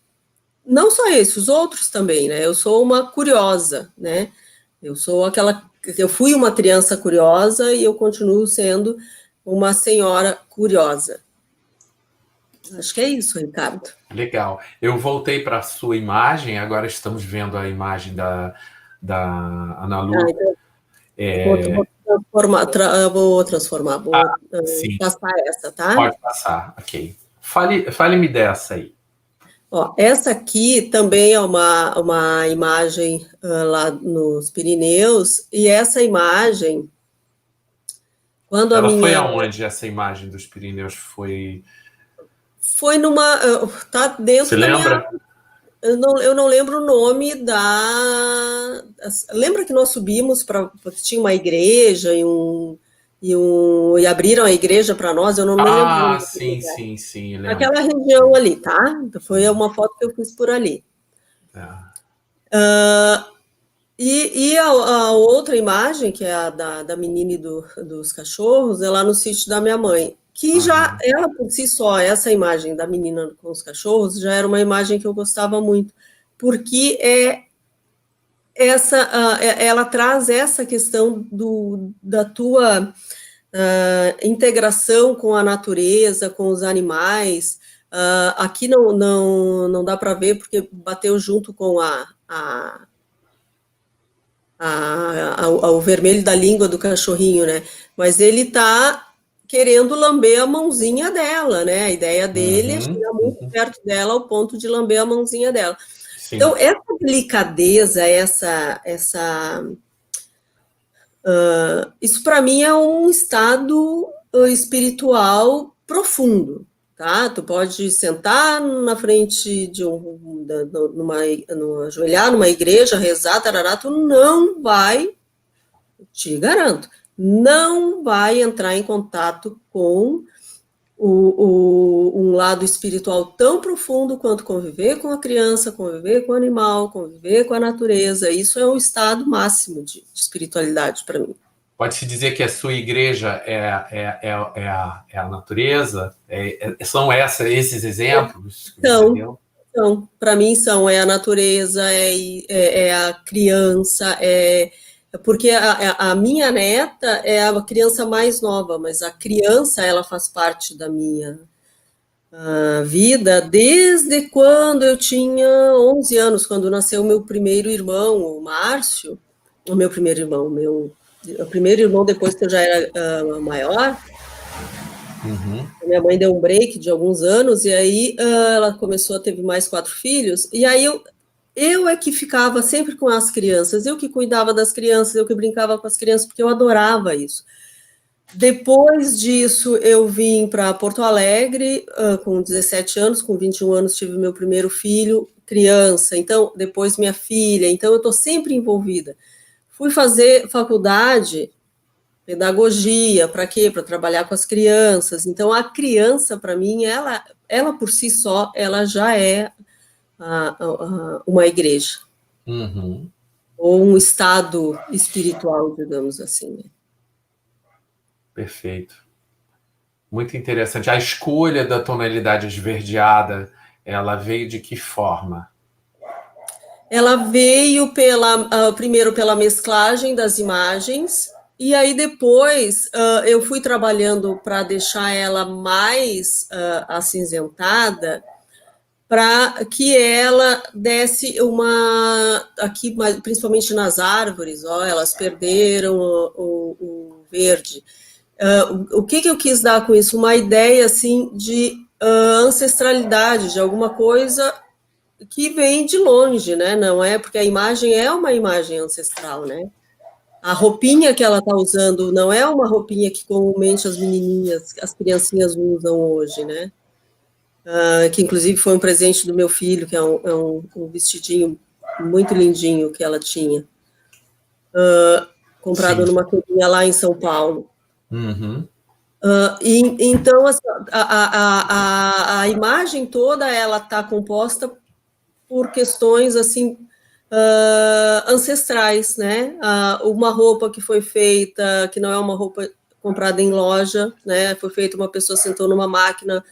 Não só esse, os outros também, né? Eu sou uma curiosa, né? Eu fui uma criança curiosa e eu continuo sendo uma senhora curiosa. Acho que é isso, Ricardo. Legal. Eu voltei para a sua imagem, agora estamos vendo a imagem da Ana Lu. Então, vou transformar, passar essa, tá? Pode passar, ok. Fale-me dessa aí. Ó, essa aqui também é uma imagem lá nos Pirineus, e essa imagem, quando Ela foi aonde essa imagem dos Pirineus foi? Foi numa... Tá dentro Você lembra? Eu não lembro o nome Lembra que nós subimos porque tinha uma igreja e abriram a igreja para nós? Eu não me lembro. Ah, sim. Lembro. Aquela região ali, tá? Foi uma foto que eu fiz por ali. E a outra imagem, que é a da menina e dos cachorros, é lá no sítio da minha mãe. Que já, ela por si só, essa imagem da menina com os cachorros, já era uma imagem que eu gostava muito, porque ela traz essa questão da tua integração com a natureza, com os animais. Aqui não dá para ver, porque bateu junto com o vermelho da língua do cachorrinho, né? Mas ele está querendo lamber a mãozinha dela, né? A ideia dele é chegar muito perto dela ao ponto de lamber a mãozinha dela. Sim. Então, essa delicadeza, isso para mim é um estado espiritual profundo, tá? Tu pode sentar na frente ajoelhar numa igreja, rezar, tarará, tu não vai, te garanto, não vai entrar em contato com um lado espiritual tão profundo quanto conviver com a criança, conviver com o animal, conviver com a natureza. Isso é um estado máximo de espiritualidade para mim. Pode-se dizer que a sua igreja é a natureza? São esses exemplos? Então, para mim é a natureza, é a criança, porque a minha neta é a criança mais nova, mas a criança, ela faz parte da minha vida desde quando eu tinha 11 anos, quando nasceu o meu primeiro irmão, o Márcio, o meu primeiro irmão, o primeiro irmão depois que eu já era maior. Minha mãe deu um break de alguns anos, e aí ela teve mais 4 filhos, e aí eu é que ficava sempre com as crianças, eu que cuidava das crianças, eu que brincava com as crianças, porque eu adorava isso. Depois disso, eu vim para Porto Alegre, com 17 anos, com 21 anos tive meu primeiro filho, criança, então, depois minha filha, então eu estou sempre envolvida. Fui fazer faculdade, pedagogia, para quê? Para trabalhar com as crianças. Então, a criança, para mim, ela por si só, ela já é uma igreja. Ou um estado espiritual, digamos assim. Perfeito. Muito interessante. A escolha da tonalidade esverdeada, ela veio de que forma? Ela veio primeiro pela mesclagem das imagens, e aí depois eu fui trabalhando para deixar ela mais acinzentada, para que ela desse aqui, principalmente nas árvores, elas perderam o verde. O que eu quis dar com isso? Uma ideia assim de ancestralidade, de alguma coisa que vem de longe, né? Não é porque a imagem é uma imagem ancestral, né? A roupinha que ela está usando não é uma roupinha que comumente as menininhas, as criancinhas usam hoje, né? Que inclusive foi um presente do meu filho, que é um vestidinho muito lindinho que ela tinha, comprado numa feirinha lá em São Paulo. Então, a imagem toda ela está composta por questões assim ancestrais, né? Uma roupa que foi feita, que não é uma roupa comprada em loja, né? Foi feita, uma pessoa sentou numa máquina,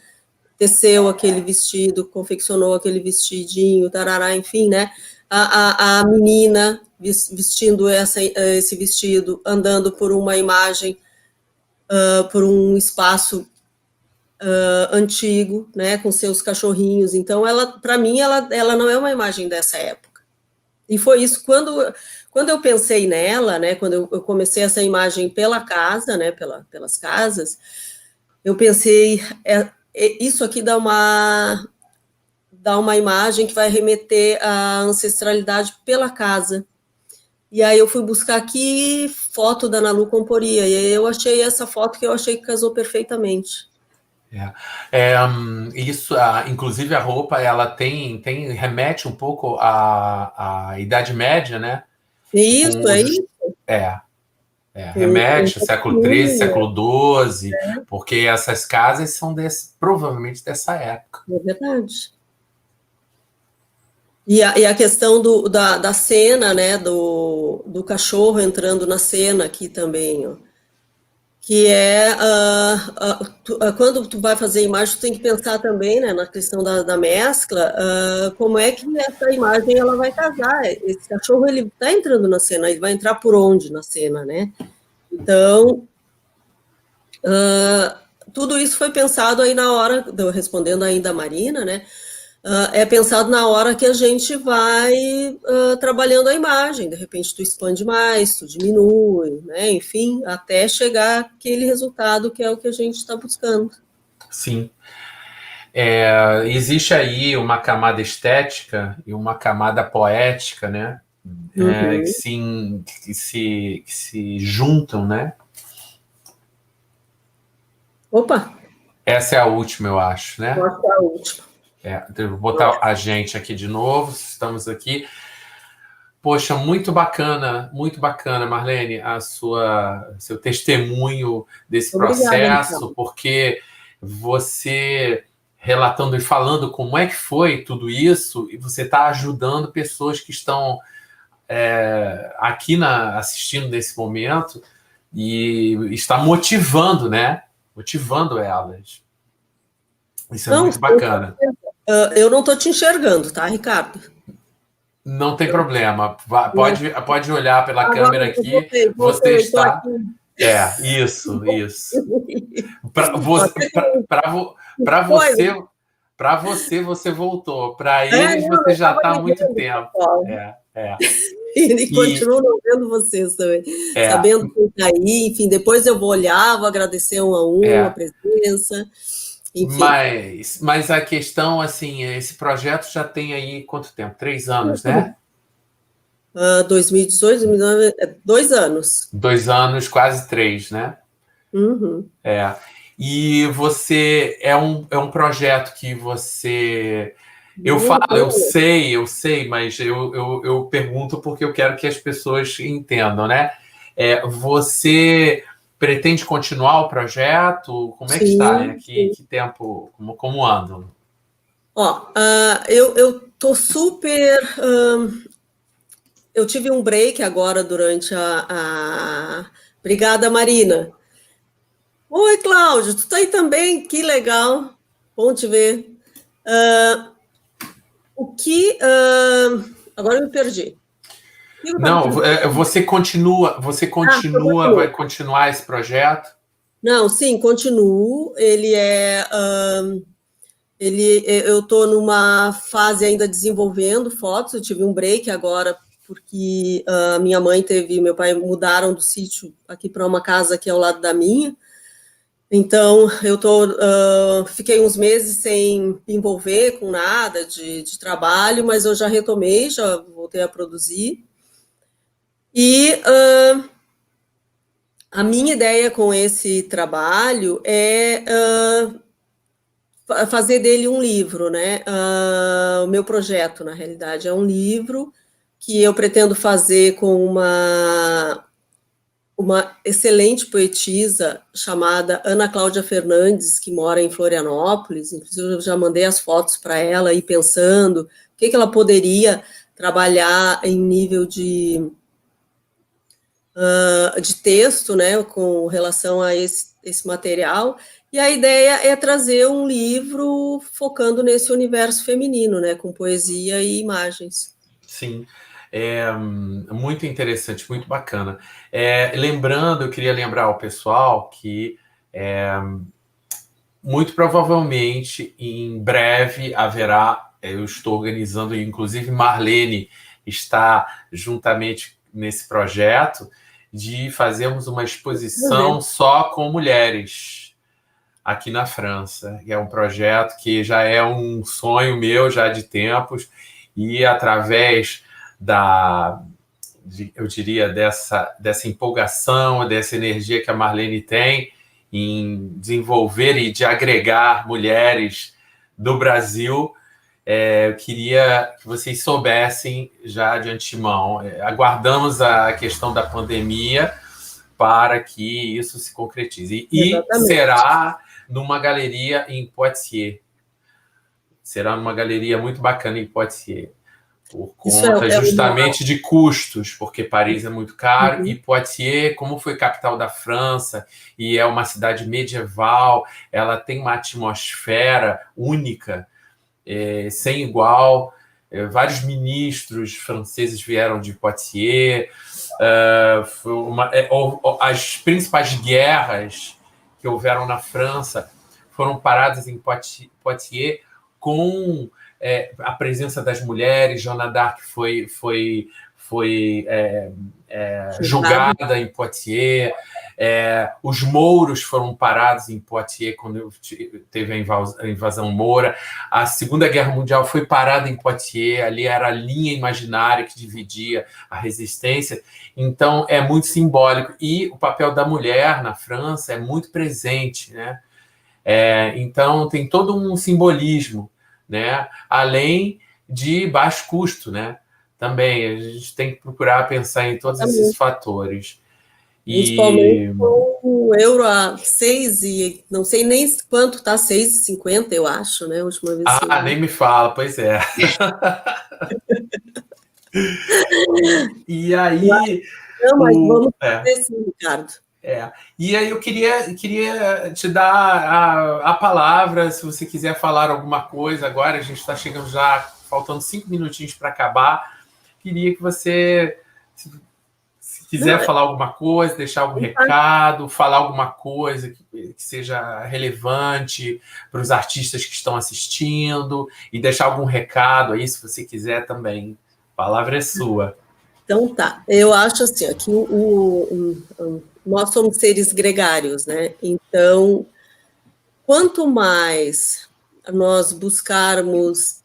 teceu aquele vestido, confeccionou aquele vestidinho, tarará, enfim, né? A menina vestindo esse vestido, andando por uma imagem, por um espaço antigo, né, com seus cachorrinhos. Então, para mim, ela não é uma imagem dessa época. E foi isso, quando eu pensei nela, né, quando eu comecei essa imagem pela casa, né, pelas casas, eu pensei, isso aqui dá uma imagem que vai remeter à ancestralidade pela casa. E aí eu fui buscar aqui foto da Nalu Comporia, e aí eu achei essa foto que eu achei que casou perfeitamente. Isso, inclusive a roupa, ela remete um pouco à Idade Média, né? Isso, é isso. Remete ao século XIII, século XII, porque essas casas são provavelmente dessa época. É verdade. E a questão da cena, né, do cachorro entrando na cena aqui também, ó, que quando tu vai fazer imagem, tu tem que pensar também, né, na questão da mescla, como é que essa imagem ela vai casar. Esse cachorro, ele está entrando na cena, ele vai entrar por onde na cena, né? Então, tudo isso foi pensado aí na hora, respondendo ainda a Marina, né? É pensado na hora que a gente vai trabalhando a imagem. De repente, tu expande mais, tu diminui, né? Enfim, até chegar àquele resultado que é o que a gente está buscando. Sim. Existe aí uma camada estética e uma camada poética, né? Que se juntam, né? Opa! Essa é a última, eu acho, né? Eu acho que é a última. Vou botar a gente aqui de novo, estamos aqui. Poxa, muito bacana, Marlene, seu testemunho desse processo, Obrigada, porque você relatando e falando como é que foi tudo isso, e você está ajudando pessoas que estão aqui assistindo nesse momento e está motivando, né? Motivando elas. Isso é muito bacana. Eu não estou te enxergando, tá, Ricardo? Não tem problema. Pode olhar pela câmera aqui. Você está. Isso. Para você voltou. Para eles, você já está há muito tempo. E continuo não vendo vocês também. Sabendo quem está aí, enfim, depois eu vou olhar, vou agradecer um a um a presença. Enfim. Mas a questão, assim, esse projeto já tem aí quanto tempo? 3 anos, né? 2018, 2019, 2 anos. 2 anos, quase 3, né? Uhum. E você é um projeto que você... Eu sei, mas eu pergunto porque eu quero que as pessoas entendam, né? Você pretende continuar o projeto? Como é que está? Que tempo? Como andam? Eu tô super... eu tive um break agora durante Obrigada, Marina. Oi, Cláudio, tu tá aí também? Que legal. Bom te ver. Agora eu me perdi. Não, você continua, vai continuar esse projeto? Não, sim, continuo. Eu estou numa fase ainda desenvolvendo fotos. Eu tive um break agora porque minha mãe e meu pai mudaram do sítio aqui para uma casa aqui ao lado da minha. Então, fiquei uns meses sem me envolver com nada de trabalho, mas eu já retomei, já voltei a produzir. E a minha ideia com esse trabalho é fazer dele um livro, né? O meu projeto, na realidade, é um livro que eu pretendo fazer com uma excelente poetisa chamada Ana Cláudia Fernandes, que mora em Florianópolis. Inclusive, eu já mandei as fotos para ela, aí pensando o que ela poderia trabalhar em nível de texto, né, com relação a esse material, e a ideia é trazer um livro focando nesse universo feminino, né, com poesia e imagens. Sim, é muito interessante, muito bacana. Lembrando, eu queria lembrar ao pessoal que muito provavelmente em breve haverá, eu estou organizando, inclusive Marlene está juntamente nesse projeto, de fazermos uma exposição só com mulheres aqui na França. É um projeto que já é um sonho meu já de tempos, e através eu diria, dessa empolgação, dessa energia que a Marlene tem em desenvolver e de agregar mulheres do Brasil, eu queria que vocês soubessem já de antemão. Aguardamos a questão da pandemia para que isso se concretize. E será numa galeria em Poitiers. Será numa galeria muito bacana em Poitiers. Por conta justamente de custos, porque Paris é muito caro, e Poitiers, como foi capital da França, e é uma cidade medieval, ela tem uma atmosfera única, sem igual. Vários ministros franceses vieram de Poitiers. As principais guerras que houveram na França foram paradas em Poitiers, com a presença das mulheres. Joana d'Arc foi julgada em Poitiers. Os mouros foram parados em Poitiers quando teve a invasão moura. A Segunda Guerra Mundial foi parada em Poitiers. Ali era a linha imaginária que dividia a resistência. Então, é muito simbólico. E o papel da mulher na França é muito presente, né? Então, tem todo um simbolismo, né? Além de baixo custo, né? Também a gente tem que procurar pensar em todos esses fatores. Principalmente com o euro a 6, e não sei nem quanto está, 6,50, eu acho, né? A última vez. Nem me fala, pois é. E aí. Não, mas vamos fazer sim, Ricardo. E aí eu queria te dar a palavra, se você quiser falar alguma coisa agora. A gente está chegando já, faltando 5 minutinhos para acabar. Queria que você, se quiser falar alguma coisa, deixar algum recado, falar alguma coisa que seja relevante para os artistas que estão assistindo, e deixar algum recado aí, se você quiser também. A palavra é sua. Então tá, eu acho assim, que nós somos seres gregários, né? Então, quanto mais nós buscarmos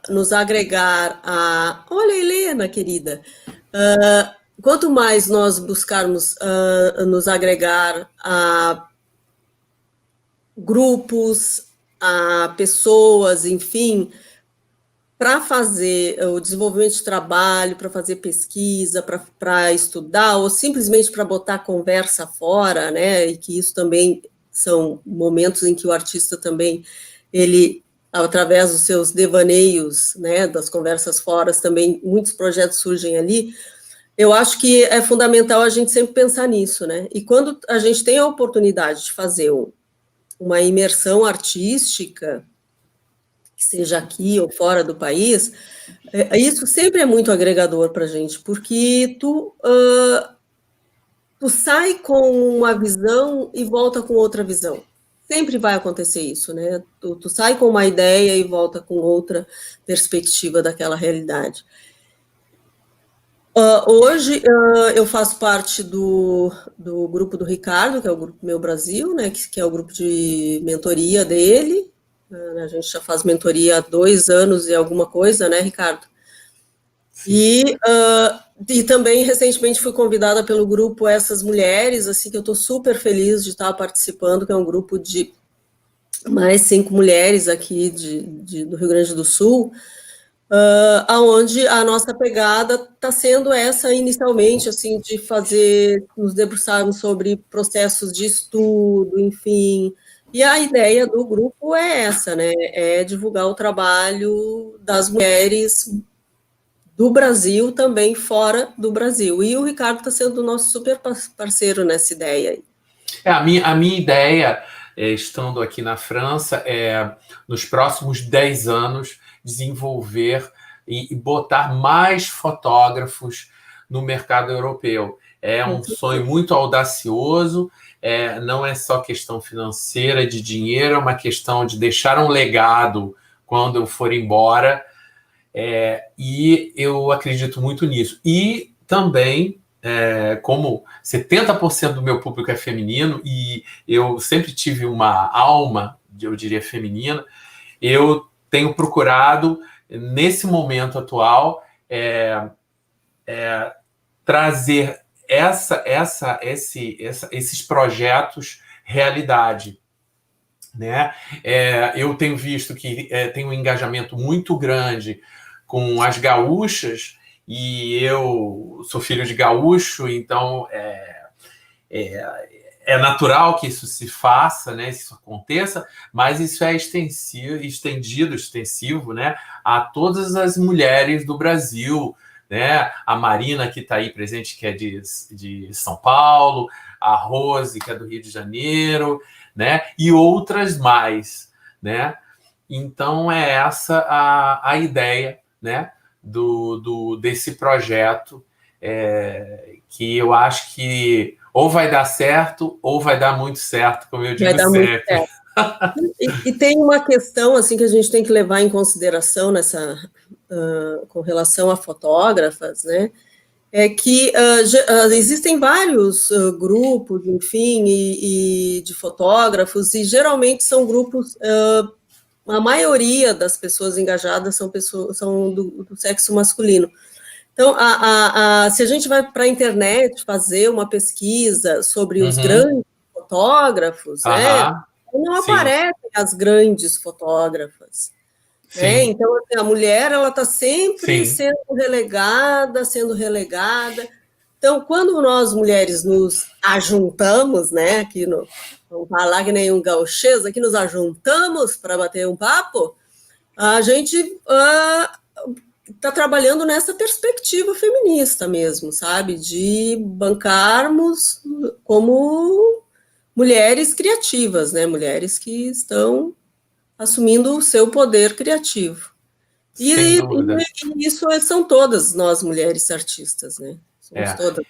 nos agregar a... Olha, Helena, querida. Quanto mais nós buscarmos nos agregar a grupos, a pessoas, enfim, para fazer o desenvolvimento de trabalho, para fazer pesquisa, para estudar, ou simplesmente para botar conversa fora, né? E que isso também são momentos em que o artista também, ele, através dos seus devaneios, né, das conversas fora, também muitos projetos surgem ali. Eu acho que é fundamental a gente sempre pensar nisso, né? E quando a gente tem a oportunidade de fazer uma imersão artística, que seja aqui ou fora do país, isso sempre é muito agregador para a gente, porque tu sai com uma visão e volta com outra visão. Sempre vai acontecer isso, né? Tu sai com uma ideia e volta com outra perspectiva daquela realidade. Hoje eu faço parte do grupo do Ricardo, que é o Grupo Meu Brasil, né? Que é o grupo de mentoria dele. A gente já faz mentoria há 2 anos e alguma coisa, né, Ricardo? E também, recentemente, fui convidada pelo grupo Essas Mulheres, assim, que eu estou super feliz de estar participando, que é um grupo de mais 5 mulheres aqui do Rio Grande do Sul, onde a nossa pegada está sendo essa, inicialmente, assim, de nos debruçarmos sobre processos de estudo, enfim, E a ideia do grupo é essa, né? É divulgar o trabalho das mulheres do Brasil, também fora do Brasil. E o Ricardo está sendo nosso super parceiro nessa ideia aí. A minha ideia, estando aqui na França, é, nos próximos 10 anos, desenvolver e botar mais fotógrafos no mercado europeu. É um sonho muito audacioso, não é só questão financeira, de dinheiro, é uma questão de deixar um legado quando eu for embora, e eu acredito muito nisso. E também, como 70% do meu público é feminino, e eu sempre tive uma alma, eu diria, feminina, eu tenho procurado, nesse momento atual, trazer esses projetos realidade, né? Eu tenho visto que tem um engajamento muito grande com as gaúchas, e eu sou filho de gaúcho, então é natural que isso se faça, né? Isso aconteça, mas isso é extensivo, né? A todas as mulheres do Brasil, né? A Marina, que está aí presente, que é de São Paulo, a Rose, que é do Rio de Janeiro, né? E outras mais, né? Então é essa a ideia, né? Desse projeto, que eu acho que ou vai dar certo ou vai dar muito certo, como eu digo sempre. E tem uma questão assim que a gente tem que levar em consideração com relação a fotógrafas, né? É que existem vários grupos, enfim, e de fotógrafos, e geralmente são grupos, a maioria das pessoas engajadas são do sexo masculino. Então, se a gente vai para a internet fazer uma pesquisa sobre os grandes fotógrafos, né, não aparecem as grandes fotógrafas. Né? Então, assim, a mulher ela está sempre sendo relegada. Então, quando nós mulheres nos ajuntamos, né, aqui vamos falar que nem um gauchês, aqui nos ajuntamos para bater um papo, a gente está trabalhando nessa perspectiva feminista mesmo, sabe? De bancarmos como mulheres criativas, né? Mulheres que estão assumindo o seu poder criativo. E isso são todas nós mulheres artistas, né? Somos todas.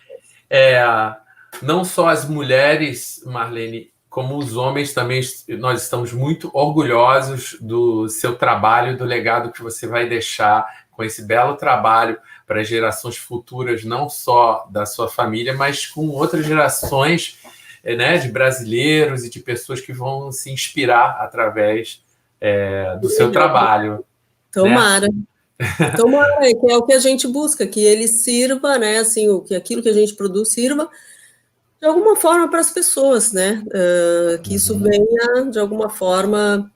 Não só as mulheres, Marlene, como os homens também, nós estamos muito orgulhosos do seu trabalho, do legado que você vai deixar com esse belo trabalho para as gerações futuras, não só da sua família, mas com outras gerações, né, de brasileiros e de pessoas que vão se inspirar através do seu trabalho. Tomara. Né? Tomara, que é o que a gente busca, que ele sirva, né, assim, que aquilo que a gente produz sirva de alguma forma para as pessoas, né, que isso venha de alguma forma,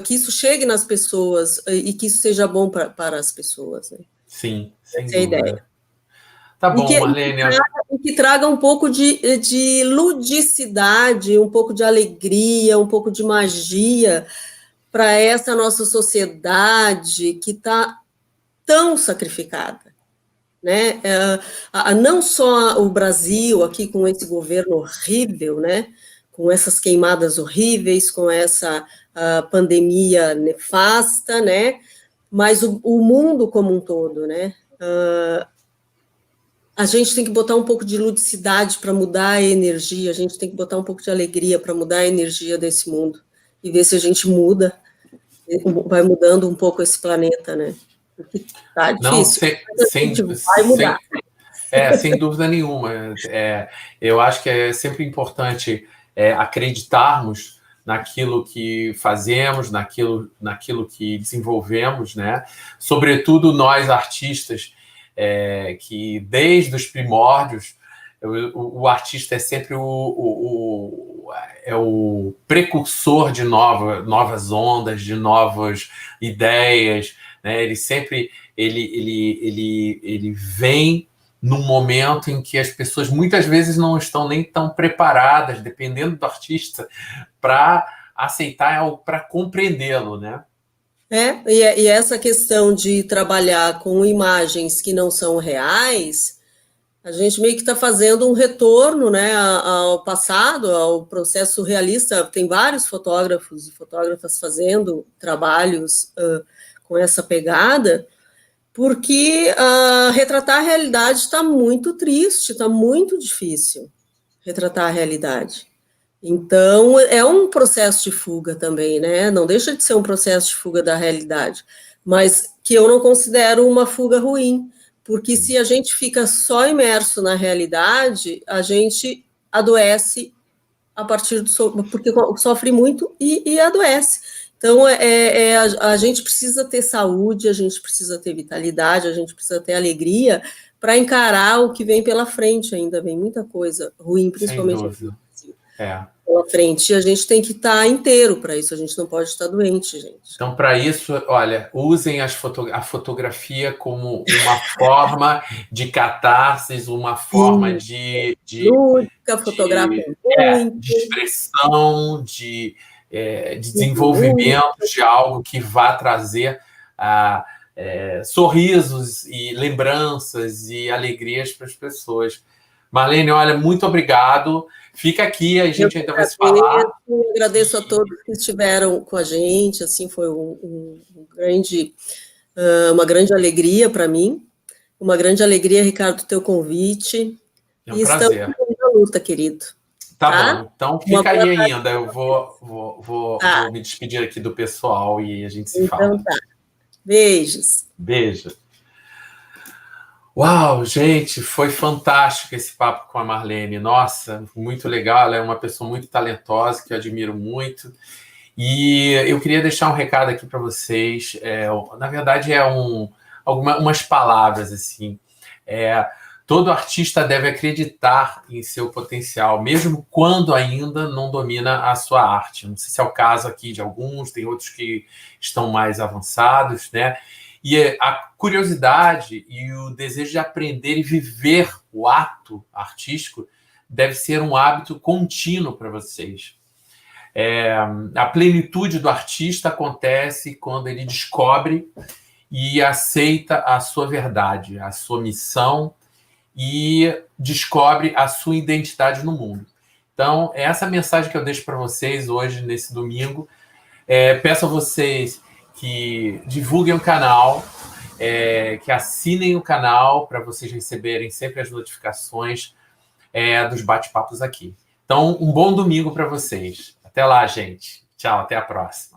que isso chegue nas pessoas e que isso seja bom para as pessoas. Né? Sim, sem dúvida. É a ideia. Tá bom, Marlene. Que traga um pouco de ludicidade, um pouco de alegria, um pouco de magia para essa nossa sociedade que está tão sacrificada. Né? Não só o Brasil, aqui com esse governo horrível, né? Com essas queimadas horríveis, com essa pandemia nefasta, né? Mas o mundo como um todo, né? A gente tem que botar um pouco de ludicidade para mudar a energia, a gente tem que botar um pouco de alegria para mudar a energia desse mundo e ver se a gente vai mudando um pouco esse planeta, né? Porque tá difícil. Vai mudar. Sem dúvida nenhuma. Eu acho que é sempre importante acreditarmos naquilo que fazemos, naquilo que desenvolvemos, né? Sobretudo nós artistas, que desde os primórdios o artista é sempre o precursor de novas ondas, de novas ideias, né? Ele sempre ele vem num momento em que as pessoas muitas vezes não estão nem tão preparadas, dependendo do artista, para aceitar ou para compreendê-lo, né? E essa questão de trabalhar com imagens que não são reais, a gente meio que está fazendo um retorno, né, ao passado, ao processo realista. Tem vários fotógrafos e fotógrafas fazendo trabalhos com essa pegada, porque retratar a realidade está muito triste, está muito difícil retratar a realidade. Então, é um processo de fuga também, né? Não deixa de ser um processo de fuga da realidade, mas que eu não considero uma fuga ruim, porque se a gente fica só imerso na realidade, a gente adoece a partir do porque sofre muito e adoece. Então, a gente precisa ter saúde, a gente precisa ter vitalidade, a gente precisa ter alegria para encarar o que vem pela frente. Ainda vem muita coisa ruim, principalmente Sem dúvida. Pela frente. E a gente tem que estar inteiro para isso, a gente não pode estar doente, gente. Então, para isso, olha, usem a fotografia como uma forma de catarse, uma forma de lúdica, fotografia de expressão, de desenvolvimento de algo que vá trazer sorrisos e lembranças e alegrias para as pessoas. Marlene, olha, muito obrigado. Fica aqui, a gente ainda vai se falar. Eu agradeço a todos que estiveram com a gente, assim, foi uma grande alegria para mim, uma grande alegria, Ricardo, teu convite. É um prazer. Estamos na luta, querido. Tá bom, então fica aí ainda, eu vou me despedir aqui do pessoal e a gente se fala. Então tá, beijos. Beijo. Uau, gente, foi fantástico esse papo com a Marlene. Nossa, muito legal. Ela é uma pessoa muito talentosa, que eu admiro muito. E eu queria deixar um recado aqui para vocês. Na verdade, umas palavras assim. Todo artista deve acreditar em seu potencial, mesmo quando ainda não domina a sua arte. Não sei se é o caso aqui de alguns, tem outros que estão mais avançados, né? E a curiosidade e o desejo de aprender e viver o ato artístico deve ser um hábito contínuo para vocês. A plenitude do artista acontece quando ele descobre e aceita a sua verdade, a sua missão e descobre a sua identidade no mundo. Então, é essa mensagem que eu deixo para vocês hoje, nesse domingo. Peço a vocês que divulguem o canal, que assinem o canal para vocês receberem sempre as notificações dos bate-papos aqui. Então, um bom domingo para vocês. Até lá, gente. Tchau, até a próxima.